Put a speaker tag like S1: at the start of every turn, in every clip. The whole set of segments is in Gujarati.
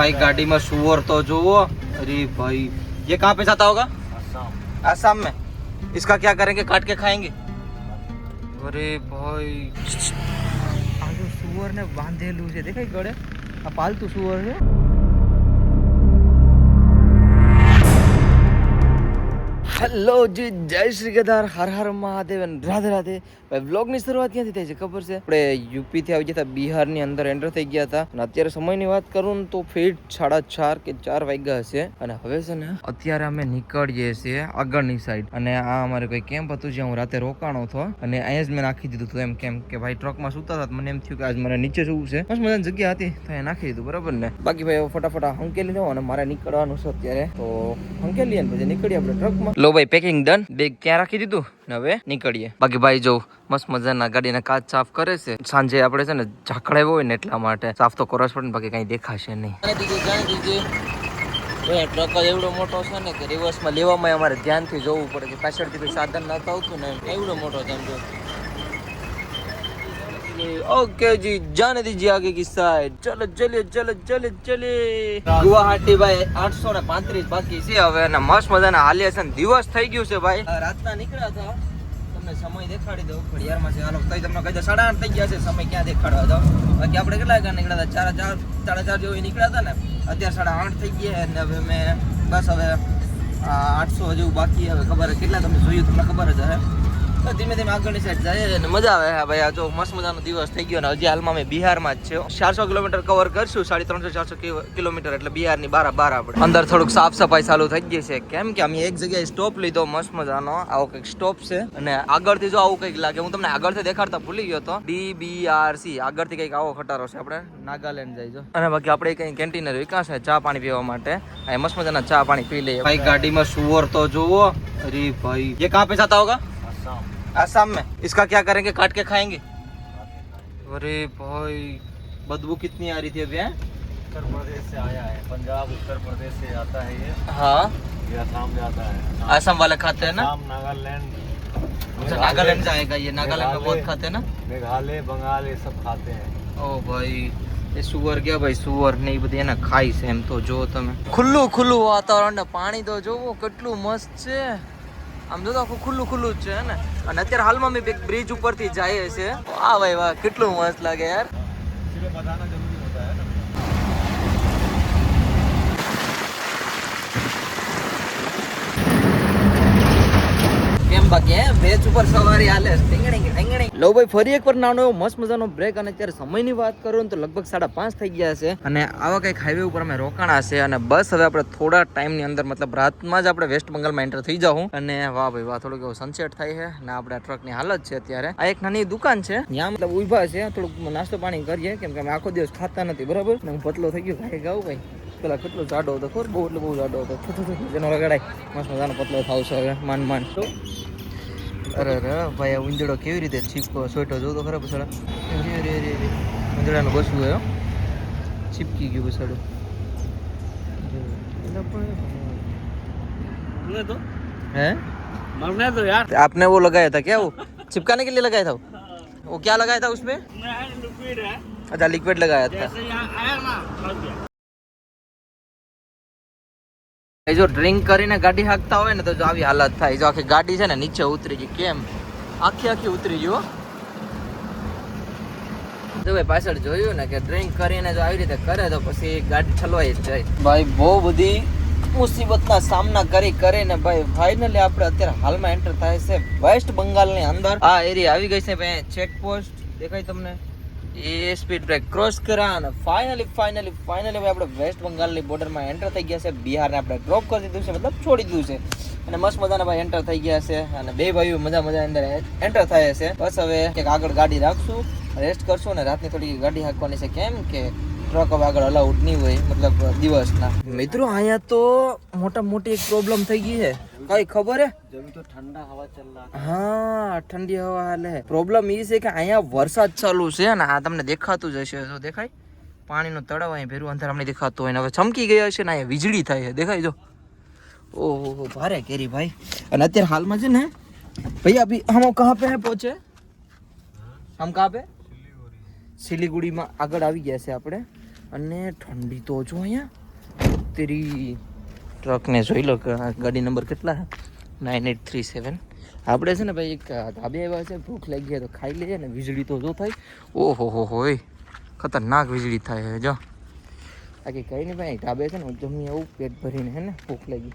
S1: भाई गाड़ी में सुअर तो जो वो, अरे भाई ये कहाँ पे जाता होगा? आसाम में। इसका क्या करेंगे? काट के खाएंगे? अरे भाई आगे सुअर ने बांधेलू છે દેખાય ગળે આ પાલતુ સુઅર છે। હેલો જી જય શ્રી ગદાર હર હર મહાદેવ રાધે રાધે ભાઈ વ્લોગની શરૂઆત ક્યાંથી થઈ છે ખબર છે? આપણે યુપી થી આવી ગયા હતા, બિહારની અંદર એન્ટર થઈ ગયા હતા અને અત્યારે સમયની વાત કરું ને તો ફીટ 4:30 કે 4 વાગ્યા હશે અને હવે છે ને અત્યારે અમે નીકળીએ છીએ આગળની સાઈડ અને આ અમારે કોઈ કેમ્પ હતું જ્યાં હું રાતે રોકાણો હતો અને અહીંયા જ મેં નાખી દીધું હતું એમ કેમ કે ભાઈ ટ્રકમાં સુતા હતા મને એમ થયું કે આજ મારે નીચે જવું છે, મસ્ત મજાની જગ્યા હતી તો અહીંયા નાખી દીધું બરાબર ને। બાકી ભાઈ ફટાફટ હંકેલી જાઓ અને મારે નીકળવાનું છે અત્યારે તો હંકેલી પછી નીકળીએ આપણે ટ્રકમાં। લો ભાઈ પેકિંગ ડન, બેગ ક્યાં રાખી દીધું ને હવે નીકળીએ। બાકી ભાઈ જો મસ્ત મજાના ગાડીના કાચ સાફ કરે છે, સાંજે આપણે છે ને ઝાકડા હોય ને એટલા માટે સાફ તો કરવો જ પડે ને, બાકી કઈ દેખાશે નહીં। ટ્રક જ એવડો મોટો છે ને કે રિવર્સમાં લેવામાં અમારે ધ્યાનથી જોવું પડે કે પાછળથી કોઈ સાધન નતું આવતું ને એવડો મોટો છે એમ જો। ओके जी जाने दीजिए आगे की साइड, चलो चलिए चलो चलिए चलिए। गुवाहाटी भाई 835 બાકી છે હવે અને મસ્ત મજાના હાલ્યા છે, દિવસ થઈ ગયું છે ભાઈ, રાતના નીકળ્યા હતા। તમને સમય દેખાડી દઉં ઘડિયાળમાં છે, હાલો તઈ તમને કહી દો 8:30 થઈ ગયા છે, સમય ક્યાં દેખાડવા દો। બાકી આપણે કેટલા વાગ્યા નીકળ્યા હતા? 4:30 જેવું નીકળ્યા હતા ને, અત્યારે 8:30 થઈ ગયા અને હવે મેં બસ હવે 800 જેવું બાકી હવે ખબર કેટલા તમે જોયું તમને ખબર જ હશે। ધીમે ધીમે આગળની સાઈડ જાય અને મજા આવે ભાઈ। આ જો મસ્ત મજાનો દિવસ થઈ ગયો ને હજી હાલમાં અમે બિહારમાં જ છે, 400 કિલોમીટર કવર કરશું, 350-400 કિલોમીટર એટલે બિહારની બાર આપણે અંદર થોડુંક સાફ સફાઈ ચાલુ થઈ ગઈ છે કેમ કે અમે એક જગ્યાએ સ્ટોપ લીધો મસ્ત મજાનો, આવો કંઈક સ્ટોપ છે અને આગળથી જો આવું કંઈક લાગે, હું તમને આગળથી દેખાડતા ભૂલી ગયો હતો, DBRC આગળથી કંઈક આવો ખટારો છે, આપણે નાગાલેન્ડ જાય જો। અને બાકી આપણે કંઈ કેન્ટીનર વિકાસ છે ચા પાણી પીવા માટે, આ મસ્ત મજાના ચા પાણી પી લઈએ ભાઈ। ગાડીમાં સુઅર તો જોવો, અરે ભાઈ ये कहाँ पे जाता होगा? आसाम में। इसका क्या करेंगे? काट के खाएंगे? अरे भाई बदबू कितनी आ रही थी अभी?
S2: उत्तर प्रदेश से आया है, पंजाब उत्तर प्रदेश से आता है ये।
S1: हाँ
S2: ये आसाम से आता है।
S1: आसाम वाले खाते हैं ना?
S2: आसाम नागालैंड,
S1: अच्छा नागालैंड जाएगा ये, नागालैंड में बहुत खाते हैं ना?
S2: मेघालय बंगाल ये सब खाते हैं।
S1: ओ भाई ये સુવર ગયા ભાઈ, સુવર ને એ બધી એને ખાઈ છે એમ તો જો તમે। ખુલ્લું ખુલ્લું વાતાવરણ ને પાણી તો જોવો કેટલું મસ્ત છે, આમ જો તો આખું ખુલ્લું ખુલ્લું જ છે ને। અને અત્યારે હાલમાં મેં એક બ્રિજ ઉપરથી જાય છે, વાહ ભાઈ વાહ કેટલું મસ્ત લાગે યાર।
S2: इसलिए बताना जरूरी होता है ना।
S1: કેમ બાકી હે બેચ ઉપર સવારી હાલે ઢીંગણી। લો ભાઈ ફરી એકવાર નાનો એવો મસ્ત મજાનો બ્રેક અને અત્યારે સમયની વાત કરું ને તો લગભગ 5:30 થઈ ગયા છે અને આવા કંઈક હાઈવે ઉપર અમે રોકાણા છે અને બસ હવે આપણે થોડા ટાઈમની અંદર મતલબ રાતમાં જ આપણે વેસ્ટ બંગાળમાં એન્ટર થઈ જાઉં। અને વાહ ભાઈ વાહ થોડુંક એવો સનસેટ થાય છે ને આપણે આ ટ્રકની હાલત છે અત્યારે, આ એક નાની દુકાન છે ત્યાં મતલબ ઉભા છે, થોડુંક નાસ્તો પાણી કરીએ કેમ કે અમે આખો દિવસ ખાતા નથી બરાબર ને, હું પતલો થઈ ગયો ખાઈ ગાઉં ભાઈ, પેલા કેટલો જાડો હતો ખબર, બહુ એટલે બહુ જાડો હતો, જેનો લગાડાય મસ્ત મજાનો પતલો થાવ છે હવે માંડ માંડ। અરે અરે ભાઈ આ ઉંદડો કેવી રીતે છીપકો સોટો જોઉં તો ખરાબ બસાડા, અરે અરે અરે ઉંદડાનું બસવું હોય છીપકી ગયું બસાડું है।
S2: मरने दो यार।
S1: आपने वो लगाया था क्या, वो चिपकाने के लिए लगाया था? वो क्या लगाया था उसमें?
S2: लिक्विड है।
S1: अच्छा लिक्विड लगाया था।
S2: जैसे यहाँ आया ना फंस गया।
S1: જો ડ્રિંક કરીને ગાડી હાંકતા હોય ને તો જો આવી હાલત થાય, જો આખી ગાડી છે ને નીચે ઉતરી ગઈ, કેમ આખી ઉતરી ગયો જો ભાઈ। પાછળ જોયું ને કે ડ્રિંક કરીને જો આવી રીતે કરે તો પછી ગાડી ઠલવાઈ જ જાય ભાઈ। બહુ બધી મુસીબતના સામના કરીને ભાઈ ફાઇનલી આપણે અત્યારે હાલમાં એન્ટર થાય છે વેસ્ટ બંગાળની અંદર। આ એરિયા આવી ગઈ છે ભાઈ, ચેક પોસ્ટ દેખાય તમને, એ સ્પીડ બ્રેક ક્રોસ કર્યા અને ફાઇનલી આપણે વેસ્ટ બંગાળની બોર્ડરમાં એન્ટર થઈ ગયા છે। બિહારને આપણે ડ્રોપ કરી દીધું છે, મતલબ છોડી દીધું છે અને મસ્ત મજાના ભાઈ એન્ટર થઈ ગયા છે અને બે ભાઈઓ મજા અંદર એન્ટર થયા છે। બસ હવે કંઈક આગળ ગાડી રાખશું, રેસ્ટ કરશું અને રાતની થોડી ગાડી હાંકવાની છે કેમ કે ટ્રક હવે આગળ અલાઉડ નહીં હોય મતલબ દિવસના। મિત્રો અહીંયા તો મોટી એક પ્રોબ્લેમ થઈ ગઈ છે, કઈ ખબર હે?
S2: जब तो ठंडा हवा चल रहा है।
S1: હા ઠંડી હવા હાલે। પ્રોબ્લેમ એ છે કે અહીંયા વરસાદ ચાલુ છે ને આ તમને દેખાતું જ હશે, જો દેખાય પાણીનો તળાવ અહીં ભેરું અંધાર અમને દેખાતું હોય ને હવે ચમકી ગયા છે ને અહીંયા વીજળી થાય છે દેખાય જો, ઓહો ભારે કેરી ભાઈ। અને અત્યારે હાલમાં છે ને ભैया अभी हम कहाँ पे हैं पहुंचे? हम कहाँ पे? सिलीगुड़ी में આગળ આવી ગયા છે આપણે અને ઠંડી તો જો અહીંયા તેરી ટ્રકને જોઈ લો કે આ ગાડી નંબર કેટલા 9837. આપણે છે ને ભાઈ એક ધાબે આવ્યા છે, ભૂખ લાગી ગયા તો ખાઈ લઈએ ને. વીજળી તો જો થાય, ઓહો હોય ખતરનાક વીજળી થાય છે જો. બાકી કંઈ નહીં ભાઈ, ધાબે છે ને જમી આવું પેટ ભરીને, હે ને, ભૂખ લાગી.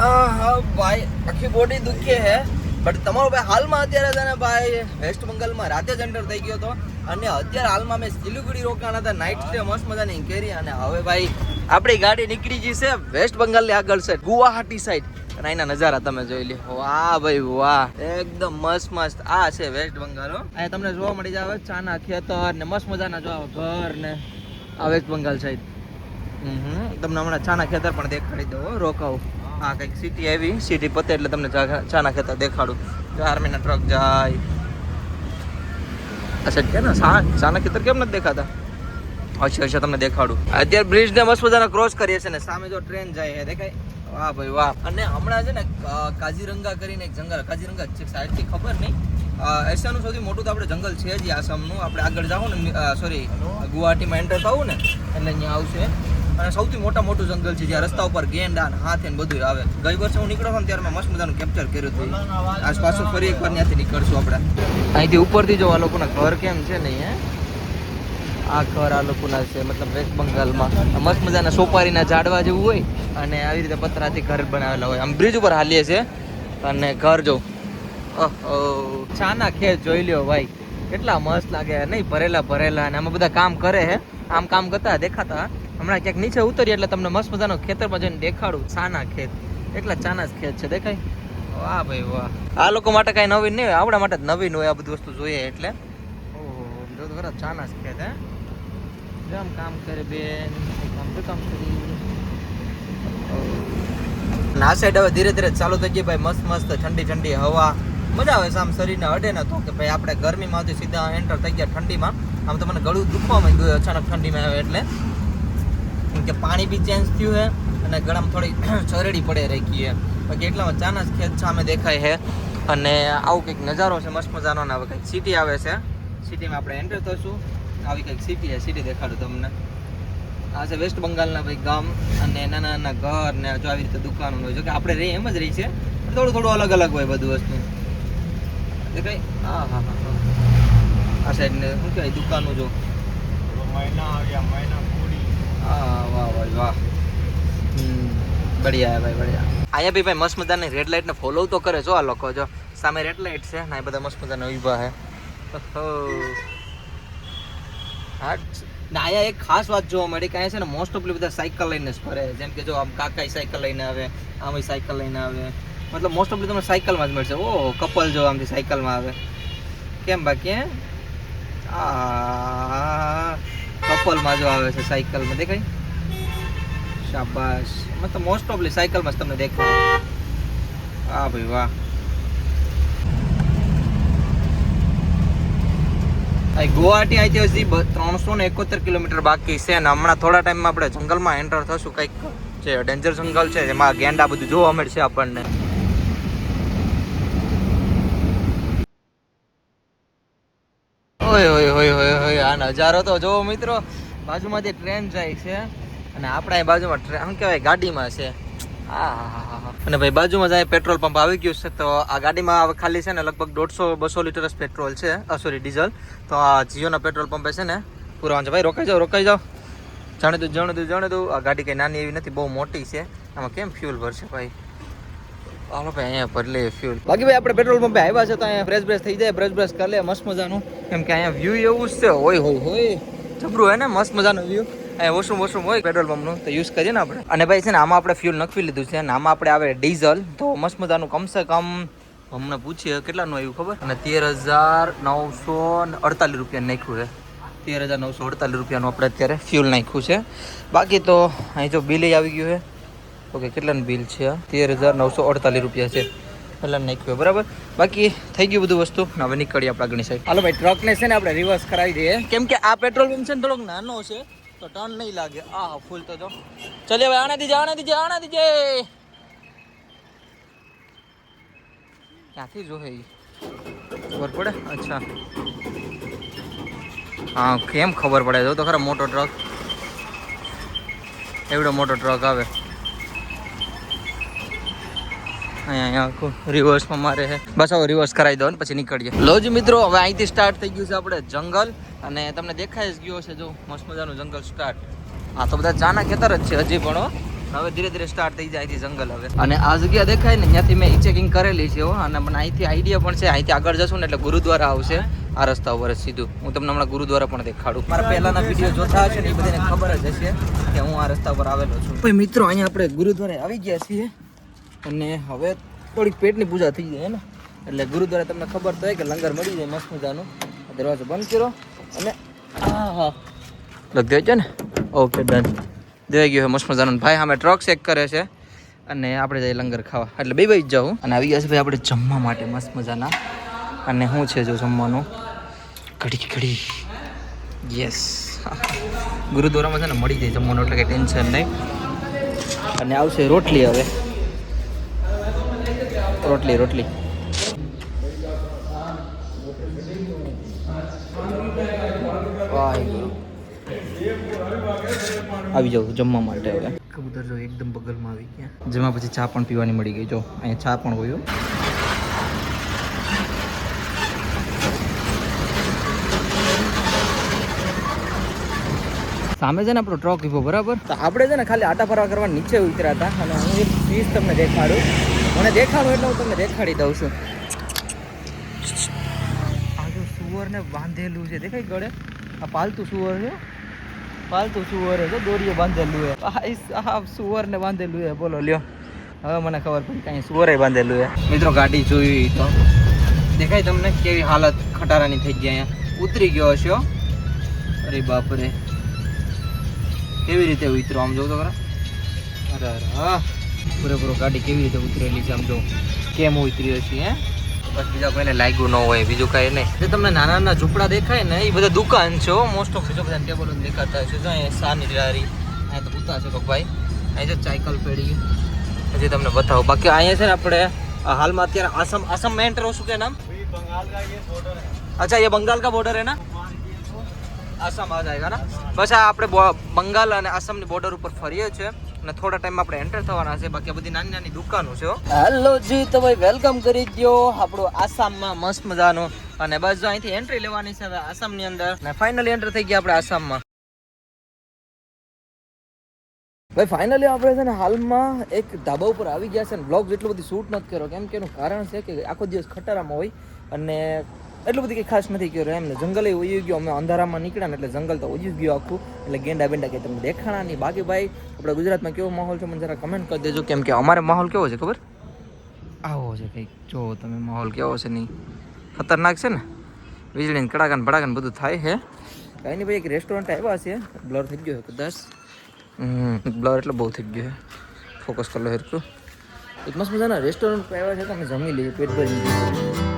S1: હા ભાઈ, આખી બોડી દુખે હે. બટ તમારો ભાઈ હાલમાં અત્યારે છે ને ભાઈ વેસ્ટ બંગાળમાં રાતે જ એન્ટર થઈ ગયો હતો, અને અત્યારે હાલમાં મેં સિલિગુડી રોકાણા હતા નાઇટ સ્ટે મસ્ત મજાની કરી. અને હવે ભાઈ આપણી ગાડી નીકળી ગઈ છે વેસ્ટ બંગાળની આગળ સાઈડ, ગુવાહાટી સાઈડ. અને અહીંના નજારા તમે જોઈ લે. વાહ ભાઈ વાહ, એકદમ મસ્ત. આ છે વેસ્ટ બંગાળ. અહીંયા તમને જોવા મળી જાય ચાના ખેતર ને મસ્ત મજાના જો ઘર ને. આ વેસ્ટ બંગાળ સાઈડ. તમને હમણાં ચાના ખેતર પણ દેખાડી દો, રોકાવ. હા, કંઈક સિટી આવી, સિટી પતે એટલે તમને ચાના ખેતર દેખાડું. જો આર્મીના ટ્રક જાય. અચ્છા કે ને ચાના ખેતર કેમ નથી દેખાતા? અચ્છા તમને દેખાડું. અત્યારે બ્રિજ ને મસ્ત મજાના ક્રોસ કરીએ છીએ ને સામે જો ટ્રેન જાય છે, દેખાય? વાહ ભાઈ વાહ. અને હમણાં છે ને કાજીરંગા કરીને એક જંગલ, કાજીરંગા સાઈડથી ખબર નહીં, એશિયાનું સૌથી મોટું તો આપણે જંગલ છે જ આસામનું. આપણે આગળ જાઓ ને, સોરી ગુવાહાટીમાં એન્ટર થવું ને એટલે અહીંયા આવશે. અને સૌથી મોટું જંગલ છે, જ્યાં રસ્તા ઉપર ગેંડા ને હાથી ને બધું આવે. ગઈ વર્ષે હું નીકળ્યો હતો ત્યારે મેં મસ્ત મજાનું કેપ્ચર કર્યું હતું. આજ પાછું ફરી એકવાર ત્યાંથી નીકળશું આપણે. અહીંથી ઉપરથી જો આ લોકોના ઘર કેમ છે ને, હે આ ઘર આ લોકોના છે, મતલબ વેસ્ટ બંગાળમાં મસ્ત મજાના સોપારીના ઝાડવા જેવું હોય અને આવી રીતે પતરાથી ઘર બનાવેલા હોય. આમ બ્રિજ ઉપર હાલીએ છે અને ઘર જો ચાના ખેત જોઈ લ્યો ભાઈ, કેટલા મસ્ત લાગે નહીં? ભરેલા અને આમાં બધા કામ કરે હે. આમ કામ કરતા દેખાતા. હમણાં ક્યાંક નીચે ઉતરીએ એટલે તમને મસ્ત મજાનો ખેતરમાં જઈને દેખાડું. ચાના ખેત, એટલા ચાના જ ખેત છે, દેખાય? વાહ ભાઈ વાહ. આ લોકો માટે કાંઈ નવીન નહીં હોય, આપણા માટે જ નવીન હોય આ બધી વસ્તુ જોઈએ એટલે. ઓહો, જો તો ખરા ચાના જ ખેત. હે જો આમ કામ કરે બેન, કામ કરી. આ સાઈડ હવે ધીરે ધીરે ચાલુ થઈ ગઈ ભાઈ, મસ્ત ઠંડી હવા. મજા આવે છે આમ, શરીરને અડે ને તો કે ભાઈ આપણે ગરમીમાંથી સીધા એન્ટર થઈ ગયા ઠંડીમાં. આમ તો મને ગળું દુખવા માંડ્યું અચાનક ઠંડીમાં આવે એટલે, કેમ કે પાણી બી ચેન્જ થયું છે અને ગળામાં થોડી ચરેડી પડે રાખી છે. બાકી એટલામાં ચાના જ ખેત સામે દેખાય છે. અને આવું કંઈક નજારો છે મસ્ત મજાનો. ને હવે કંઈક સિટી આવે છે, સિટીમાં આપણે એન્ટર થશું. આવી કંઈક સિટી છે, સિટી દેખાડું તમને. આ છે વેસ્ટ બંગાળના ભાઈ ગામ, અને નાના ઘર ને જો આવી રીતે દુકાનો હોય. જો કે આપણે રહી એમ જ રહી છે, થોડું અલગ હોય બધું વસ્તુ દેખાય. હા આ સાઈડ ને શું કહેવાય દુકાનો જો વાહ બઢિયા ભાઈ બઢિયા. અહીંયા બી ભાઈ મસ્ત મજાની રેડ લાઇટ ને ફોલો તો કરે જો આ લોકો. જો સામે રેડ લાઇટ છે ને, બધા મસ્ત મજાના ઊભા છે. હા ને અહીંયા એક ખાસ વાત જોવા મળી કે અહીંયા છે ને મોસ્ટ ઓફલી બધા સાયકલ લઈને જ ફરે. જેમ કે જો આમ કાકા સાયકલ લઈને આવે, આમ સાયકલ લઈને આવે, મતલબ મોસ્ટ ઓફલી તમને સાયકલમાં જ મળશે. ઓ કપલ જો આમથી સાયકલમાં આવે કેમ? બાકી કપલમાં જો આવે છે સાયકલમાં, દેખાય? શાબાશ. મતલબ મોસ્ટ ઓફલી સાયકલમાં જ તમને દેખાય. હા ભાઈ વાહ. ગુવાહાટી અહીંથી 371 કિલોમીટર બાકી છે અને હમણાં થોડા ટાઈમમાં આપણે જંગલમાં એન્ટર થશું. કંઈક જે ડેન્જર જંગલ છે જેમાં ગેંડા બધું જોવા મળશે આપણને. ઓય આ નજારો તો જોવો મિત્રો. બાજુમાંથી ટ્રેન જાય છે અને આપણે અહીં બાજુમાં શું કહેવાય ગાડીમાં છે. અને ભાઈ બાજુમાં જ પેટ્રોલ પંપ આવી ગયું છે. તો આ ગાડીમાં હવે ખાલી છે ને લગભગ 150-200 લીટર જ પેટ્રોલ છે, સોરી ડીઝલ. તો આ જીઓના પેટ્રોલ પંપે છે ને પુરાવાનું છે. ભાઈ રોકાઈ જાઓ. જાણે દઉં. આ ગાડી કંઈ નાની એવી નથી, બહુ મોટી છે. આમાં કેમ ફ્યુલ ભરશે ભાઈ? હાલો ભાઈ અહીંયા ભરી લે ફ્યુલ. બાકી ભાઈ આપણે પેટ્રોલ પંપે આવ્યા છે તો અહીંયા બ્રશ થઈ જાય, બ્રશ કરી લે મસ્ત મજાનું. કેમ કે અહીંયા વ્યૂ એવું જ છે. હોય જબરું હે ને, મસ્ત મજાનો વ્યૂ. અહીંયા વોશરૂમ હોય પેટ્રોલ પંપનું, તો યુઝ કરીએ ને આપણે. અને ભાઈ છે ને આમાં આપણે ફ્યુલ નખવી લીધું છે અને આમાં આપણે આવે ડીઝલ. તો મસ્ત મજાનું કમસે કમ અમને પૂછીએ કેટલાનું આવ્યું ખબર? અને 13,948 રૂપિયા નાખ્યું છે. 13,948 રૂપિયાનું આપણે અત્યારે ફ્યુલ નાખ્યું છે. બાકી તો અહીં જો બિલ આવી ગયું છે. ઓકે, કેટલાનું બિલ છે? 13,948 રૂપિયા છે. પહેલા નાખ્યું બરાબર. બાકી થઈ ગયું બધું વસ્તુ. હવે નીકળીએ આપણે આગળની સાઈડ. હાલો ભાઈ, ટ્રકને છે ને આપણે રિવર્સ કરાવી દઈએ, કેમ કે આ પેટ્રોલ પંપ છે ને થોડોક નાનો છે તો ટર્ન નહીં લાગે. ફૂલ તો જો ચલે ભાઈ, આને દીજે. ક્યાંથી જો ખબર પડે? અચ્છા હા કેમ ખબર પડે જો તો ખરા મોટો ટ્રક એવડો મોટો ટ્રક આવે અહીંયા આખું રિવર્સમાં મારે છે બસ હવે રિવર્સ કરાવી દો ને પછી નીકળીએ લો જ મિત્રો હવે અહીંથી સ્ટાર્ટ થઈ ગયું છે આપણે જંગલ અને તમને દેખાય જ ગયો છે જો મસ્ત મજાનું જંગલ સ્ટાર્ટ આ તો બધા ચાના ખેતર જ છે હજી પણ હવે ધીરે ધીરે સ્ટાર્ટ થઈ જાય અહીંથી જંગલ હવે અને આ જગ્યા દેખાય ને ત્યાંથી મેં ચેકિંગ કરેલી છે અને મને અહીંથી આઈડિયા પણ છે અહીંથી આગળ જશું ને એટલે ગુરુદ્વારા આવશે આ રસ્તા ઉપર સીધું હું તમને હમણાં ગુરુદ્વારા પણ દેખાડું મારા પહેલાના વિડીયો જોતા હશે ને એ બધાને ખબર જ હશે કે હું આ રસ્તા પર આવેલો છું ભાઈ મિત્રો અહીંયા આપણે ગુરુદ્વારે આવી ગયા છીએ અને હવે થોડીક પેટની પૂજા થઈ જાય ને એટલે ગુરુદ્વારે તમને ખબર તો હોય કે લંગર મળી જાય મસ્ત મજાનું દરવાજો બંધ કર્યો અને હા લગ દે છે ને ઓકે ડન દેવાઈ ગયો મસ્ત મજાનું ભાઈ અમે ટ્રક ચેક કરે છે અને આપણે જઈએ લંગર ખાવા એટલે બે જ જાઉં અને આવી ગયા છે ભાઈ આપણે જમવા માટે મસ્ત મજાના અને શું છે જો જમવાનું કઢી કઢી યસ ગુરુદ્વારામાં છે ને મળી જાય જમવાનું એટલે કંઈ ટેન્શન નહીં અને આવશે રોટલી હવે રોટલી આવી જાવ જમવા માટે હવે કબૂતર જો એકદમ બગલમાં આવી ગયા જેમાં પછી ચા પણ પીવાની મળી ગઈ જો અહીંયા ચા પણ હોય સામે છે ને આપણો ટ્રક ઉભો બરાબર તો આપણે છે ને ખાલી આટા ફરવા કરવા નીચે ઉતર્યા હતા અને હું એક ચીજ તમને દેખાડું મને દેખાડું એટલે હું તમને દેખાડી દઉં છું આ જો સુવરને બાંધેલું છે દેખાય ગળે આ પાલતુ સુવર છે જો દોરીએ બાંધેલું છે ભાઈ સાહેબ સુવરને બાંધેલું છે બોલો લ્યો હવે મને ખબર પડી કાંઈ સુવરે બાંધેલું છે મિત્રો ગાડી જોઈ તો દેખાય તમને કેવી હાલત ખટારાની થઈ ગઈ અહીંયા ઉતરી ગયો હશે અરે બાપરે કેવી રીતે ઉતરો આમ જોઉં તો ખરા અરે હા પૂરેપૂરો ગાડી કેવી રીતે ઉતરેલી છે આમ જો કેમ ઉતરી હશે હે બસ બીજા કોઈને લાગ્યું ન હોય બીજું કાંઈ નહીં જે તમને નાના નાના ઝૂંપડા દેખાય ને એ બધા દુકાન છે મોસ્ટ ઓફ બીજો બધા ટેબલો દેખાતા હશે જો અહીંયા સાની લારી અહીંયા તો પૂતા છે ભાઈ અહીં જો સાયકલ પેઢી હજી તમને બતાવો બાકી અહીંયા છે ને આપણે હાલમાં અત્યારે આસમ में एंटर हो चुके हैं नाम
S2: बंगाल का ये बॉर्डर है
S1: अच्छा ये बंगाल का बॉर्डर है ना આસામ આ જાયગા ના બસ આ આપણે બંગાળ અને આસામની બોર્ડર ઉપર ફરીએ છીએ અને થોડા ટાઈમ આપણે એન્ટર થવાના છે બાકી બધી નાની નાની દુકાનો છે હેલો જી તો ભાઈ વેલકમ કરી દો આપણો આસામમાં મસ્ત મજાનો અને બસ જો અહીંથી એન્ટ્રી લેવાની છે હવે આસામની અંદર અને ફાઇનલી એન્ટર થઈ ગયા આપણે આસામમાં ભાઈ ફાઇનલી આપણે છે ને હાલમાં એક ધાબા ઉપર આવી ગયા છે ને બ્લોગ જેટલું બધી શૂટ નથી કર્યો કેમ કે એનું કારણ છે કે આખો દિવસ ખટારામાં હોય અને એટલું બધી કંઈ ખાસ નથી કર્યું એમને જંગલે ઉઈ ગયો અમે અંધારામાં નીકળ્યા ને એટલે જંગલ તો ઉઈ ગયું આખું એટલે ગેંડા બેંડા કંઈ તમને દેખાણા નહીં બાકી ભાઈ આપણે ગુજરાતમાં કેવો માહોલ છે મને જરા કમેન્ટ કરી દેજો કેમ કે અમારે માહોલ કેવો છે ખબર આવો છે કંઈક જો તમે માહોલ કેવો છે નહીં ખતરનાક છે ને વીજળીને કડાકાને ભડાકાને બધું થાય છે કાંઈ નહીં ભાઈ એક રેસ્ટોરન્ટ આવ્યા છે બ્લર થઈ ગયો છે કદાચ બ્લર એટલે બહુ થઈ ગયો છે ફોકસ કરી લો હેરકું એક મસ્ત મજાના રેસ્ટોરન્ટ આવ્યા છે તો અમે જમી લઈએ પેટ ભરી